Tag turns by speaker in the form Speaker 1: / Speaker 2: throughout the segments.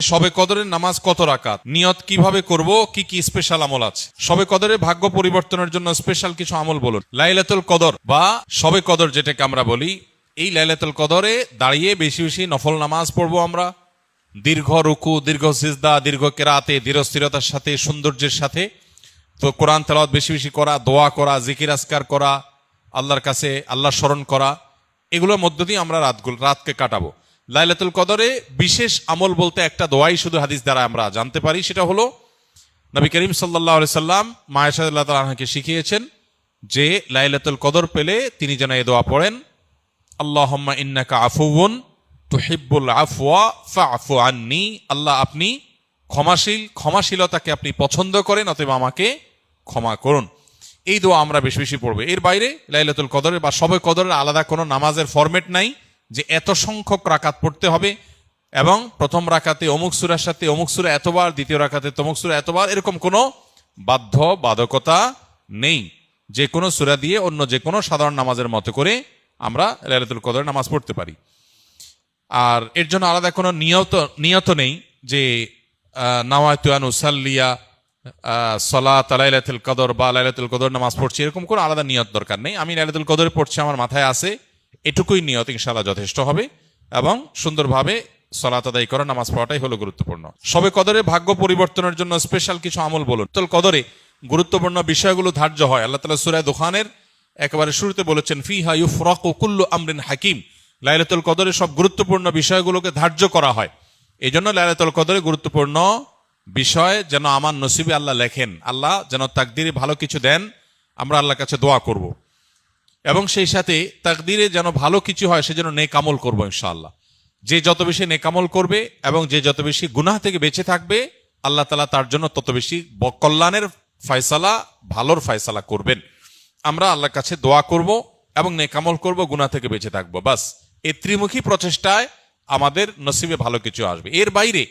Speaker 1: শবে কদরের নামাজ কত রাকাত, নিয়ত কিভাবে করব, কি কি স্পেশাল আমল আছে? শবে কদরের ভাগ্য পরিবর্তনের জন্য স্পেশাল কিছু আমল বলুন। লাইলাতুল কদর বা শবে কদর যেটাকে আমরা বলি, এই লাইলাতুল কদরে দাঁড়িয়ে বেশি বেশি নফল নামাজ পড়বো আমরা। দীর্ঘ রুকু, দীর্ঘ সিজদা, দীর্ঘ কেরাতে, ধীরস্থিরতার সাথে, সৌন্দর্যের সাথে। তো কোরআন তেলাওয়াত বেশি বেশি করা, দোয়া করা, জিকির আজকার করা, আল্লাহর কাছে আল্লাহ স্মরণ করা, এগুলোর মধ্য দিয়ে আমরা রাতকে কাটাবো। লাইলাতুল কদরে বিশেষ আমল বলতে একটা দোয়াই শুধু হাদিস দ্বারা আমরা জানতে পারি, সেটা হলো নবী করিম সাল্লাল্লাহু আলাইহি সাল্লাম মা আয়েশা রাদিয়াল্লাহু তাআলা আনহাকে শিখিয়েছেন যে লাইলাতুল কদর পেলে তিনি যেন এই দোয়া পড়েন, আল্লাহুম্মা ইন্নাকা আফুউন তুহিব্বুল আফওয়া ফা'ফু আন্নি। আল্লাহ আপনি ক্ষমাশীল, ক্ষমাশীলতাকে আপনি পছন্দ করেন, অতএব আমাকে ক্ষমা করুন। এই দোয়া আমরা বেশি বেশি পড়বো। এর বাইরে লাইলাতুল কদরের বা শবে কদরের আলাদা কোনো নামাজের ফরম্যাট নাই যে এত সংখ্যক রাকাত পড়তে হবে এবং প্রথম রাকাতে অমুক সূরার সাথে অমুক সূরা এতবার, দ্বিতীয় রাকাতে তমুক সূরা এতবার, এরকম কোনো বাধ্যবাধকতা নেই। যে কোনো সূরা দিয়ে অন্য যে কোনো সাধারণ নামাজের মতো করে আমরা লাইলাতুল কদরের নামাজ পড়তে পারি। আর এর জন্য আলাদা কোনো নিয়ত নেই যে নাওয়াইতু আন উসাল্লিয়া সালাত লাইলাতুল কদর বা লাইলাতুল কদর নামাজ পড়ছি, এরকম কোনো আলাদা নিয়ত দরকার নেই। আমি লাইলাতুল কদরে পড়ছি, আমার মাথায় আছে, এটুকুই নিয়ত ইনশাআল্লাহ যথেষ্ট হবে এবং সুন্দরভাবে সালাত আদায় করা, নামাজ পড়াটাই হলো গুরুত্বপূর্ণ। শবে কদরে ভাগ্য পরিবর্তনের জন্য স্পেশাল কিছু আমল বলুন। লাইলাতুল কদরে গুরুত্বপূর্ণ বিষয়গুলো ধার্য হয়। আল্লাহ তাআলা সূরা দুখানের একেবারে শুরুতে বলেছেন, ফিহা ইউফরাকু কুল্লু আমরিন হাকিম। লাইলাতুল কদরে সব গুরুত্বপূর্ণ বিষয়গুলোকে ধার্য করা হয়। এই জন্য লাইলাতুল কদরে গুরুত্বপূর্ণ বিষয় যেন আমার নসিবে আল্লাহ লেখেন, আল্লাহ যেন তাকদিরে ভালো কিছু দেন, আমরা আল্লাহর কাছে দোয়া করব এবং সেই সাথে তাকদিরে যেন ভালো কিছু হয় সেজন্য নেক আমল করবো ইনশাআল্লাহ। যে যত বেশি নেক আমল করবে এবং যে যত বেশি গুনাহ থেকে বেঁচে থাকবে, আল্লাহ তাআলা তার জন্য তত বেশি কল্যাণের ফয়সালা, ভালোর ফয়সালা করবেন। আমরা আল্লাহর কাছে দোয়া করব এবং নেক আমল করব, গুনাহ থেকে বেঁচে থাকবো। বাস এই ত্রিমুখী প্রচেষ্টায় আমাদের নসিবে ভালো কিছু আসবে। এর বাইরে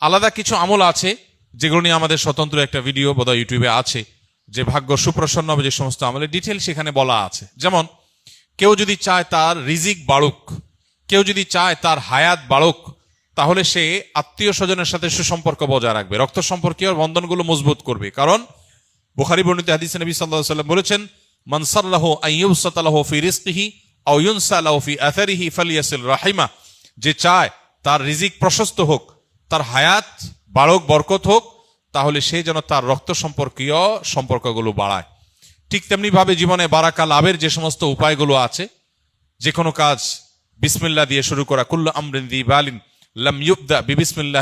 Speaker 1: আলাদা কিছু আমল আছে যেগুলো নিয়ে আমাদের স্বতন্ত্র একটা ভিডিও বোধহয় ইউটিউবে আছে, যে ভাগ্য সুপ্রসন্ন হবে যে সমস্ত আমলের ডিটেল সেখানে বলা আছে। যেমন কেউ যদি চায় তার রিজিক বাড়ুক, কেউ যদি চায় তার হায়াত বাড়ুক, তাহলে সে আত্মীয় স্বজনের সাথে সুসম্পর্ক বজায় রাখবে, রক্ত সম্পর্কীয় বন্ধনগুলো মজবুত করবে। কারণ বুখারী বর্ণিত হাদিসে নবী সাল্লাল্লাহু আলাইহি ওয়াসাল্লাম বলেছেন, মান সাল্লাহু আন ইউবসাতা লাহু ফি রিজকিহি আও ইউনসা লাহু ফি আথারিহি ফালিয়াসিল রাহিমা। যে চায় তার রিজিক প্রশস্ত হোক, তার হায়াত বাড়ুক, বরকত হোক, তাহলে সে যেন তার রক্ত সম্পর্কীয় সম্পর্কগুলো বাড়ায়। ঠিক তেমনি ভাবে জীবনে বারাকা লাভের যে সমস্ত উপায়গুলো আছে, যে কোনো কাজ বিসমিল্লাহ দিয়ে শুরু করা, কুল্লু আমরিন যি বালিন লাম ইউবদা বিবিসমিল্লাহ